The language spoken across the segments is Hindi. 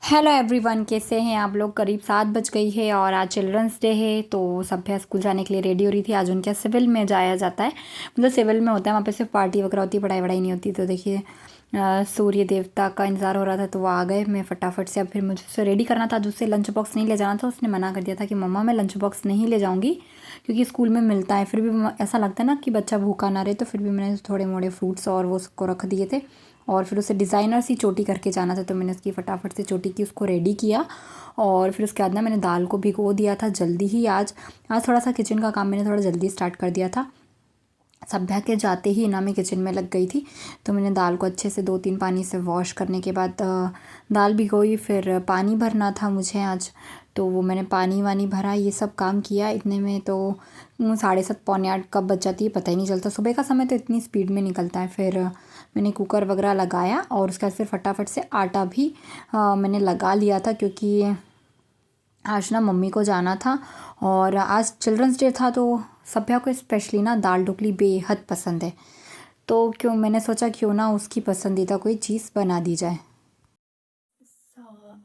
हेलो एवरीवन, कैसे हैं आप लोग। करीब 7 बज गई है और आज चिल्ड्रंस डे है। तो सभ्या स्कूल जाने के लिए रेडी हो रही थी। आज उनके सिविल में जाया जाता है, मतलब सिविल में होता है, वहाँ पे सिर्फ पार्टी वगैरह होती है, पढ़ाई वढ़ाई नहीं होती। तो देखिए सूर्य देवता का इंतज़ार हो रहा था तो वो आ गए। मैं फटाफट से अब फिर मुझे उसे रेडी करना था। आज उससे लंच बॉक्स नहीं ले जाना था। उसने मना कर दिया था कि मम्मा मैं लंच बॉक्स नहीं ले जाऊँगी क्योंकि स्कूल में मिलता है। फिर भी ऐसा लगता है ना कि बच्चा भूखा ना रहे, तो फिर भी मैंने थोड़े मोड़े फ्रूट्स और वो उसको रख दिए थे। और फिर उसे डिज़ाइनर सी चोटी करके जाना था, तो मैंने उसकी फटाफट से चोटी की, उसको रेडी किया। और फिर उसके बाद ना मैंने दाल को भिगो दिया था जल्दी ही। आज थोड़ा सा किचन का काम मैंने थोड़ा जल्दी स्टार्ट कर दिया था। सभ्या के जाते ही ना मैं किचन में लग गई थी। तो मैंने दाल को अच्छे से 2-3 पानी से वॉश करने के बाद दाल भिगोई। फिर पानी भरना था मुझे आज, तो वो मैंने पानी वानी भरा, ये सब काम किया। इतने में तो 7:30 पौने 8 कब बच जाती है पता ही नहीं चलता। सुबह का समय तो इतनी स्पीड में निकलता है। फिर मैंने कुकर वगैरह लगाया और उसके बाद फिर फटाफट से आटा भी मैंने लगा लिया था, क्योंकि आज ना मम्मी को जाना था और आज चिल्ड्रंस डे था। तो सभ्या को स्पेशली ना दाल ढोकली बेहद पसंद है। तो क्यों मैंने सोचा क्यों ना उसकी पसंदीदा कोई चीज़ बना दी जाए।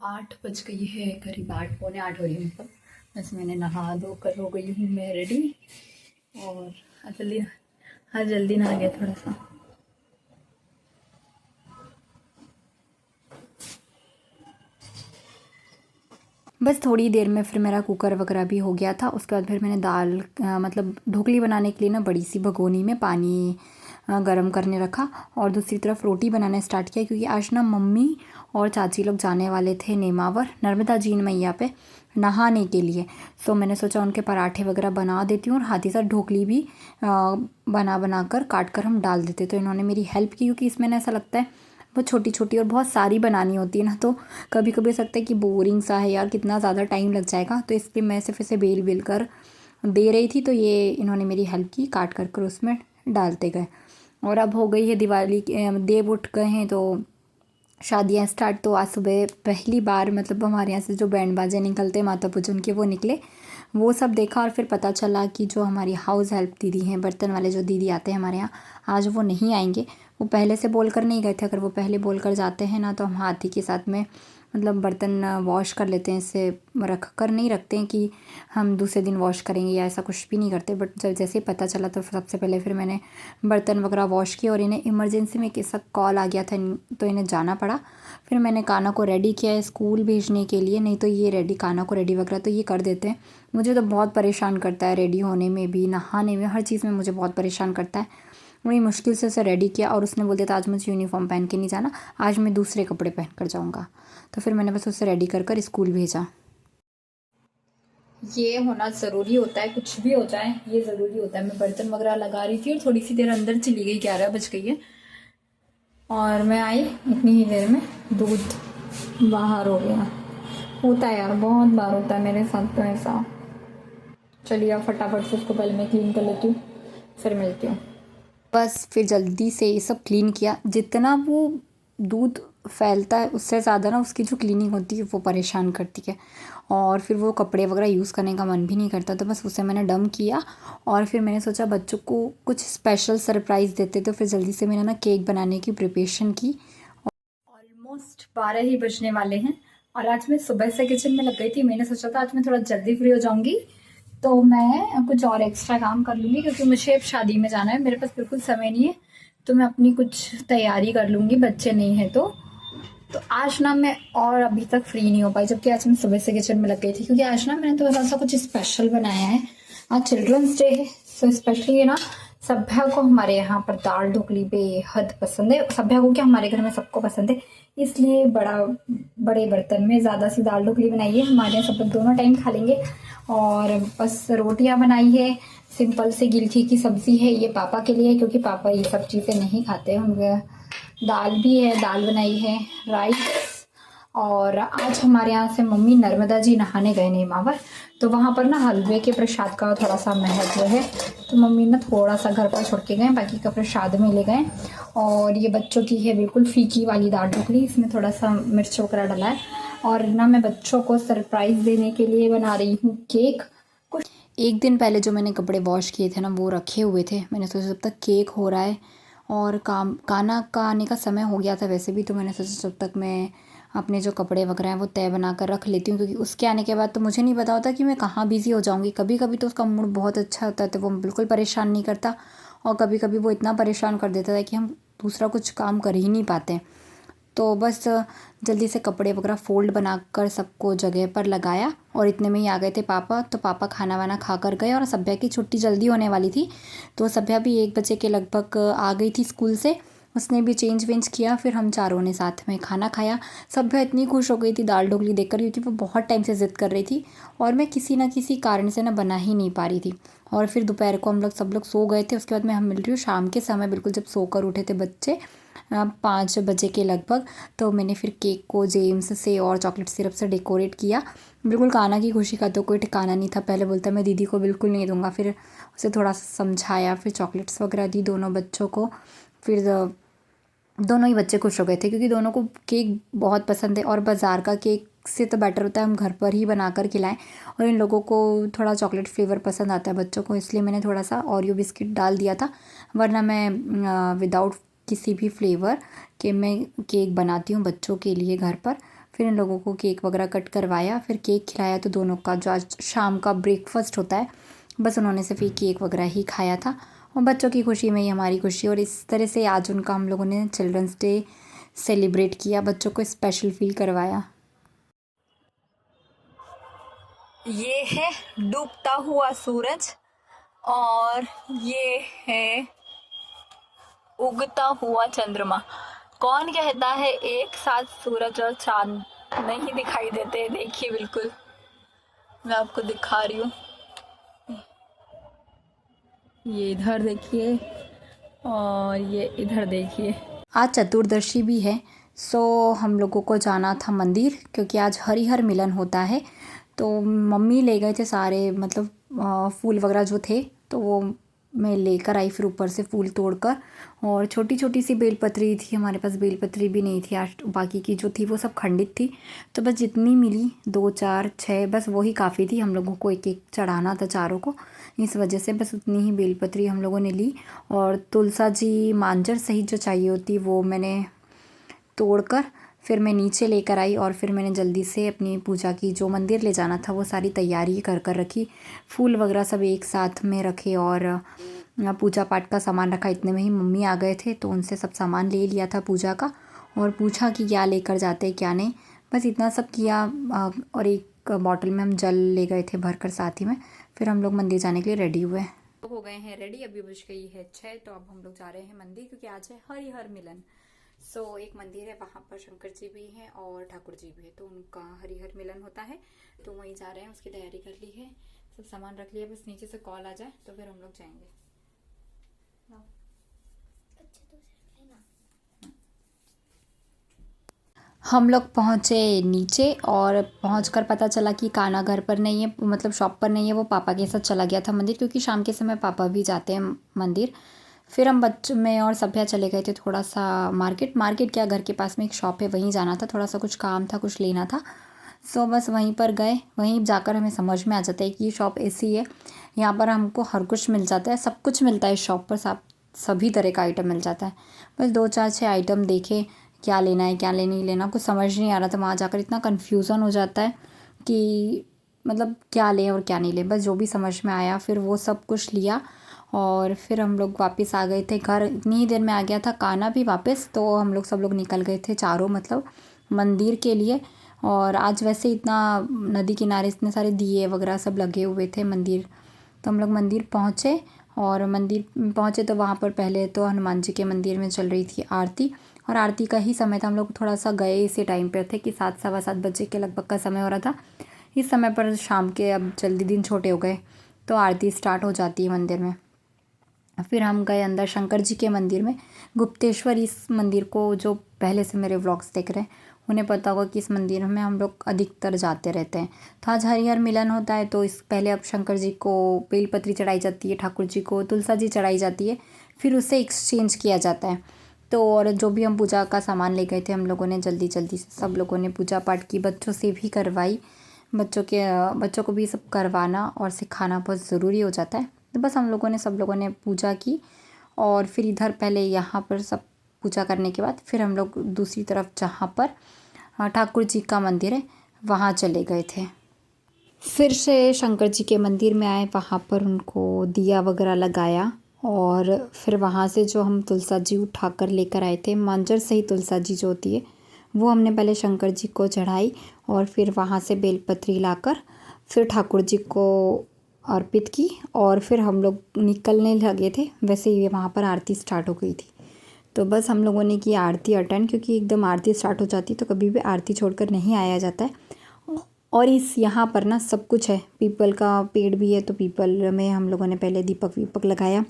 8 बज गई है, करीब 8 पौने 8 हो रही है। मतलब बस मैंने नहा धो कर हो गई हूँ मैं रेडी। और आज जल्दी नहा गया थोड़ा सा। बस थोड़ी देर में फिर मेरा कुकर वगैरह भी हो गया था। उसके बाद फिर मैंने दाल मतलब ढोकली बनाने के लिए ना बड़ी सी भगोनी में पानी गरम करने रखा और दूसरी तरफ रोटी बनाना स्टार्ट किया, क्योंकि आज ना मम्मी और चाची लोग जाने वाले थे नेमावर नर्मदा जीन मैया पे नहाने के लिए। सो मैंने सोचा उनके पराठे वगैरह बना देती हूँ और हाथ ही साथ ढोकली भी बना कर काट कर हम डाल देते। तो इन्होंने मेरी हेल्प की, क्योंकि इसमें ना ऐसा लगता है बहुत छोटी छोटी और बहुत सारी बनानी होती है ना, तो कभी कभी ऐसा लगता है कि बोरिंग सा है यार, कितना ज़्यादा टाइम लग जाएगा। तो इसलिए मैं सिर्फ इसे बेल बेल कर दे रही थी। तो ये इन्होंने मेरी हेल्प की, काट कर उसमें डालते गए। और अब हो गई है दिवाली देव उठ गए हैं, तो शादियाँ स्टार्ट। तो आज सुबह पहली बार मतलब हमारे यहाँ से जो बैंड बाजे निकलते माता पूजन के, वो निकले। वो सब देखा और फिर पता चला कि जो हमारी हाउस हेल्प दीदी हैं, बर्तन वाले जो दीदी आते हैं हमारे यहाँ, आज वो नहीं आएंगे। वो पहले से बोल कर नहीं गए थे। अगर वो पहले बोल कर जाते हैं ना, तो हम हाथ ही के साथ में मतलब बर्तन वॉश कर लेते हैं। इससे रख कर नहीं रखते हैं कि हम दूसरे दिन वॉश करेंगे या ऐसा कुछ भी नहीं करते। बट जब जैसे ही पता चला तो सबसे पहले फिर मैंने बर्तन वगैरह वॉश किए। और इन्हें इमरजेंसी में किसी कॉल आ गया था, तो इन्हें जाना पड़ा। फिर मैंने काना को रेडी किया है स्कूल भेजने के लिए। नहीं तो ये रेडी, काना को रेडी वगैरह तो ये कर देते हैं। मुझे तो बहुत परेशान करता है रेडी होने में भी, नहाने में, हर चीज़ में मुझे बहुत परेशान करता है। बड़ी मुश्किल से उसे रेडी किया और उसने बोल दिया था आज मुझे यूनिफॉर्म पहन के नहीं जाना, आज मैं दूसरे कपड़े पहन कर जाऊँगा। तो फिर मैंने बस उसे रेडी कर स्कूल भेजा। ये होना ज़रूरी होता है, कुछ भी हो जाए ये ज़रूरी होता है। मैं बर्तन वगैरह लगा रही थी और थोड़ी सी देर अंदर चली गई, 11 बज गई है। और मैं आई इतनी ही देर में दूध बाहर हो गया। होता है यार, बहुत बार होता है मेरे साथ तो ऐसा। चलिए अब फटाफट से उसको पहले मैं क्लीन कर लेती हूँ, फिर मिलती हूँ। बस फिर जल्दी से ये सब क्लीन किया। जितना वो दूध फैलता है उससे ज़्यादा ना उसकी जो क्लीनिंग होती है वो परेशान करती है। और फिर वो कपड़े वगैरह यूज़ करने का मन भी नहीं करता। तो बस उसे मैंने डम किया और फिर मैंने सोचा बच्चों को कुछ स्पेशल सरप्राइज़ देते। तो फिर जल्दी से मैंने ना केक बनाने की प्रिपरेशन की। ऑलमोस्ट 12 ही बजने वाले हैं और आज मैं सुबह से किचन में लग गई थी। मैंने सोचा था आज मैं थोड़ा जल्दी फ्री हो जाऊंगी तो मैं कुछ और एक्स्ट्रा काम कर लूँगी, क्योंकि मुझे अब शादी में जाना है, मेरे पास बिल्कुल समय नहीं है। तो मैं अपनी कुछ तैयारी कर लूँगी, बच्चे नहीं हैं तो आज ना मैं और अभी तक फ्री नहीं हो पाई, जबकि आज मैं सुबह से किचन में लग गई थी। क्योंकि आज ना मैंने थोड़ा सा कुछ स्पेशल बनाया है। आज चिल्ड्रंस डे है, सो स्पेशली ये ना सभ्या को हमारे यहाँ पर दाल ढोकली बेहद पसंद है। सभ्या को क्या, हमारे घर में सबको पसंद है, इसलिए बड़े बर्तन में ज़्यादा सी दाल ढोकली बनाई है। हमारे यहाँ सब लोग दोनों टाइम खा लेंगे। और बस रोटियाँ बनाई है, सिंपल से गिलकी की सब्ज़ी है, ये पापा के लिए, क्योंकि पापा ये सब चीज़ें नहीं खाते हैं। उनके दाल भी है, दाल बनाई है, राइस। और आज हमारे यहाँ से मम्मी नर्मदा जी नहाने गए नेमावर, तो वहाँ पर ना हलवे के प्रसाद का थोड़ा सा महत्व है। तो मम्मी ना थोड़ा सा घर पर छोड़ के गए, बाकी का प्रसाद में ले गए। और ये बच्चों की है बिल्कुल फीकी वाली दाल ढोकली, इसमें थोड़ा सा मिर्च वगैरह डला है। और ना मैं बच्चों को सरप्राइज़ देने के लिए बना रही हूँ केक। कुछ एक दिन पहले जो मैंने कपड़े वॉश किए थे ना वो रखे हुए थे। मैंने सोचा जब तक केक हो रहा है और काना का आने का समय हो गया था वैसे भी, तो मैंने सोचा जब तक मैं अपने जो कपड़े वगैरह हैं वो तय बना कर रख लेती हूँ, क्योंकि उसके आने के बाद तो मुझे नहीं पता होता कि मैं कहाँ बिज़ी हो जाऊँगी। कभी कभी तो उसका मूड बहुत अच्छा होता है तो वो बिल्कुल परेशान नहीं करता, और कभी कभी वो इतना परेशान कर देता है कि हम दूसरा कुछ काम कर ही नहीं पाते। तो बस जल्दी से कपड़े वगैरह फ़ोल्ड बनाकर सबको जगह पर लगाया, और इतने में ही आ गए थे पापा। तो पापा खाना वाना खा कर गए, और सभ्या की छुट्टी जल्दी होने वाली थी, तो सभ्या भी 1 बजे के लगभग आ गई थी स्कूल से। उसने भी चेंज वेंज किया, फिर हम चारों ने साथ में खाना खाया। सभ्या इतनी खुश हो गई थी दाल ढोकली देखकर, क्योंकि वो बहुत टाइम से ज़िद कर रही थी, और मैं किसी ना किसी कारण से ना बना ही नहीं पा रही थी। और फिर दोपहर को हम लोग सब लोग सो गए थे। उसके बाद मैं हम मिल रही हूँ शाम के समय, बिल्कुल जब सोकर उठे थे बच्चे 5 बजे के लगभग। तो मैंने फिर केक को जेम्स से और चॉकलेट सिरप से डेकोरेट किया। बिल्कुल कान्हा की खुशी का तो कोई ठिकाना नहीं था। पहले बोलता मैं दीदी को बिल्कुल नहीं दूंगा, फिर उसे थोड़ा सा समझाया, फिर चॉकलेट्स वगैरह दी दोनों बच्चों को। फिर दोनों ही बच्चे खुश हो गए थे, क्योंकि दोनों को केक बहुत पसंद है, और बाज़ार का केक से तो बेटर होता है हम घर पर ही बना कर खिलाएं। और इन लोगों को थोड़ा चॉकलेट फ्लेवर पसंद आता है बच्चों को, इसलिए मैंने थोड़ा सा ओरियो बिस्किट डाल दिया था। वरना मैं विदाउट किसी भी फ्लेवर के मैं केक बनाती हूँ बच्चों के लिए घर पर। फिर इन लोगों को केक वगैरह कट करवाया, फिर केक खिलाया। तो दोनों का जो आज शाम का ब्रेकफास्ट होता है, बस उन्होंने सिर्फ ये केक वगैरह ही खाया था। और बच्चों की खुशी में ही हमारी खुशी, और इस तरह से आज उनका हम लोगों ने चिल्ड्रंस डे सेलिब्रेट किया, बच्चों को स्पेशल फील करवाया। ये है डूबता हुआ सूरज, और ये है उगता हुआ चंद्रमा। कौन कहता है एक साथ सूरज और चांद नहीं दिखाई देते? देखिए बिल्कुल मैं आपको दिखा रही हूँ, ये इधर देखिए और ये इधर देखिए। आज चतुर्दशी भी है, सो हम लोगों को जाना था मंदिर, क्योंकि आज हरिहर मिलन होता है। तो मम्मी ले गए थे सारे, मतलब फूल वगैरह जो थे, तो वो मैं लेकर आई फिर ऊपर से फूल तोड़कर। और छोटी छोटी सी बेलपत्री थी, हमारे पास बेलपत्री भी नहीं थी आज, बाकी की जो थी वो सब खंडित थी। तो बस जितनी मिली 2 4 6 बस वही काफ़ी थी, हम लोगों को एक एक चढ़ाना था चारों को, इस वजह से बस उतनी ही बेलपत्री हम लोगों ने ली। और तुलसा जी मांजर सहित जो चाहिए होती वो मैंने तोड़कर फिर मैं नीचे लेकर आई, और फिर मैंने जल्दी से अपनी पूजा की जो मंदिर ले जाना था वो सारी तैयारी कर कर रखी। फूल वगैरह सब एक साथ में रखे, और पूजा पाठ का सामान रखा। इतने में ही मम्मी आ गए थे, तो उनसे सब सामान ले लिया था पूजा का, और पूछा कि क्या लेकर जाते हैं क्या नहीं। बस इतना सब किया, और एक बॉटल में हम जल ले गए थे भर कर साथ ही में। फिर हम लोग मंदिर जाने के लिए रेडी हुए, हो गए हैं रेडी। अभी बज गई है 6, तो अब हम लोग जा रहे हैं मंदिर, क्योंकि आज है हरिहर मिलन। एक मंदिर है, वहाँ पर शंकर जी भी हैं और ठाकुर जी भी है, तो उनका हरिहर मिलन होता है, तो वहीं जा रहे हैं। उसकी तैयारी कर ली है, सब सामान रख लिया, बस नीचे से कॉल आ जाए तो फिर हम लोग जाएंगे। हम लोग पहुँचे नीचे, और पहुंचकर पता चला कि कान्हा घर पर नहीं है, मतलब शॉप पर नहीं है, वो पापा के साथ चला गया था मंदिर, क्योंकि शाम के समय पापा भी जाते हैं मंदिर। फिर हम बच्चों में और सभ्या चले गए थे थोड़ा सा मार्केट क्या, घर के पास में एक शॉप है वहीं जाना था, थोड़ा सा कुछ काम था, कुछ लेना था। बस वहीं पर गए। वहीं जाकर हमें समझ में आ जाता है कि ये शॉप ऐसी है, यहाँ पर हमको हर कुछ मिल जाता है, सब कुछ मिलता है इस शॉप पर, सब सभी तरह का आइटम मिल जाता है। बस 2 4 6 आइटम देखे, क्या लेना है क्या नहीं लेना कुछ समझ नहीं आ रहा था। वहाँ जाकर इतना कन्फ्यूज़न हो जाता है कि मतलब क्या लें और क्या नहीं लें। बस जो भी समझ में आया फिर वो सब कुछ लिया, और फिर हम लोग वापस आ गए थे घर। इतनी ही देर में आ गया था कान्हा भी वापस, तो हम लोग सब लोग निकल गए थे चारों, मतलब मंदिर के लिए। और आज वैसे इतना नदी किनारे इतने सारे दिए वगैरह सब लगे हुए थे मंदिर, तो हम लोग मंदिर पहुँचे। और मंदिर पहुँचे तो वहाँ पर पहले तो हनुमान जी के मंदिर में चल रही थी आरती, और आरती का ही समय था। हम लोग थोड़ा सा गए इसी टाइम पर थे कि 7 सवा 7 बजे के लगभग का समय हो रहा था। इस समय पर शाम के अब जल्दी दिन छोटे हो गए, तो आरती स्टार्ट हो जाती है मंदिर में। फिर हम गए अंदर शंकर जी के मंदिर में, गुप्तेश्वर। इस मंदिर को जो पहले से मेरे व्लॉग्स देख रहे हैं उन्हें पता होगा कि इस मंदिर में हम लोग अधिकतर जाते रहते हैं। तो आज हरिहर मिलन होता है, तो इस पहले अब शंकर जी को बेलपत्री चढ़ाई जाती है, ठाकुर जी को तुलसा जी चढ़ाई जाती है, फिर उससे एक्सचेंज किया जाता है। तो और जो भी हम पूजा का सामान ले गए थे हम लोगों ने जल्दी जल्दी से सब लोगों ने पूजा पाठ की, बच्चों से भी करवाई। बच्चों को भी सब करवाना और सिखाना बहुत ज़रूरी हो जाता है। तो बस हम लोगों ने सब लोगों ने पूजा की, और फिर इधर पहले यहाँ पर सब पूजा करने के बाद फिर हम लोग दूसरी तरफ जहाँ पर ठाकुर जी का मंदिर है, वहाँ चले गए थे। फिर से शंकर जी के मंदिर में आए, वहाँ पर उनको दिया वगैरह लगाया और फिर वहाँ से जो हम तुलसा जी उठा कर लेकर आए थे, मांजर सही तुलसा जी जो होती है वो हमने पहले शंकर जी को चढ़ाई और फिर वहाँ से बेलपत्री लाकर फिर ठाकुर जी को अर्पित की और फिर हम लोग निकलने लगे थे। वैसे ही वहाँ पर आरती स्टार्ट हो गई थी, तो बस हम लोगों ने की आरती अटेंड, क्योंकि एकदम आरती स्टार्ट हो जाती तो कभी भी आरती छोड़कर नहीं आया जाता है। और इस यहाँ पर ना सब कुछ है, पीपल का पेड़ भी है, तो पीपल में हम लोगों ने पहले दीपक वीपक लगाया।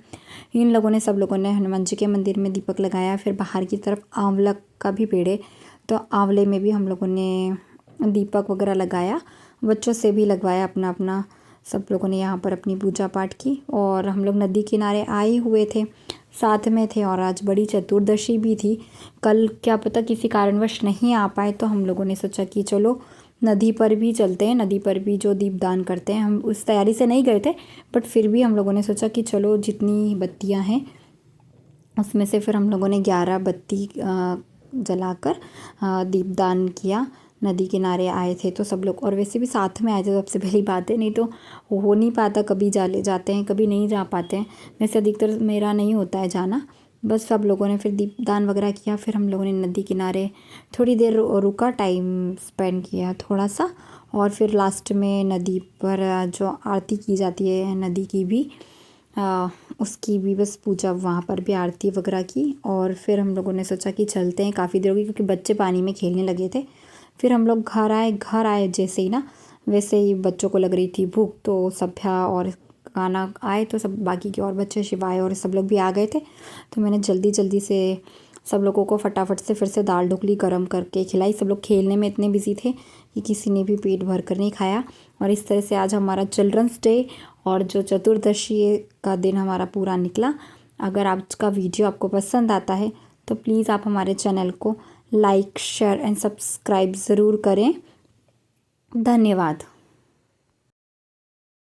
इन लोगों ने सब लोगों ने हनुमान जी के मंदिर में दीपक लगाया। फिर बाहर की तरफ आंवला का भी पेड़ है, तो आंवले में भी हम लोगों ने दीपक वगैरह लगाया, बच्चों से भी लगवाया अपना अपना। सब लोगों ने यहाँ पर अपनी पूजा पाठ की और हम लोग नदी किनारे आए हुए थे, साथ में थे। और आज बड़ी चतुर्दशी भी थी, कल क्या पता किसी कारणवश नहीं आ पाए, तो हम लोगों ने सोचा कि चलो नदी पर भी चलते हैं, नदी पर भी जो दीपदान करते हैं। हम उस तैयारी से नहीं गए थे, बट फिर भी हम लोगों ने सोचा कि चलो जितनी बत्तियां हैं उसमें से फिर हम लोगों ने 11 बत्ती जलाकर दीपदान किया। नदी किनारे आए थे तो सब लोग, और वैसे भी साथ में आए थे, सबसे पहली बात है, नहीं तो हो नहीं पाता, कभी जाते हैं कभी नहीं जा पाते हैं। वैसे अधिकतर मेरा नहीं होता है जाना। बस सब लोगों ने फिर दीपदान वगैरह किया। फिर हम लोगों ने नदी किनारे थोड़ी देर रुका, टाइम स्पेंड किया थोड़ा सा, और फिर लास्ट में नदी पर जो आरती की जाती है नदी की भी, उसकी भी बस पूजा, वहाँ पर भी आरती वगैरह की। और फिर हम लोगों ने सोचा कि चलते हैं, काफ़ी देर हो गई क्योंकि बच्चे पानी में खेलने लगे थे। फिर हम लोग घर आए जैसे ही ना, वैसे ही बच्चों को लग रही थी भूख, तो सभ्या और गाना आए, तो सब बाकी के और बच्चे, शिवाय और सब लोग भी आ गए थे। तो मैंने जल्दी से सब लोगों को फटाफट से फिर से दाल ढोकली गर्म करके खिलाई। सब लोग खेलने में इतने बिजी थे कि किसी ने भी पेट भर कर नहीं खाया। और इस तरह से आज हमारा चिल्ड्रंस डे और जो चतुर्दशी का दिन हमारा पूरा निकला। अगर आज का वीडियो आपको पसंद आता है तो प्लीज़ आप हमारे चैनल को लाइक, शेयर एंड सब्सक्राइब ज़रूर करें। धन्यवाद।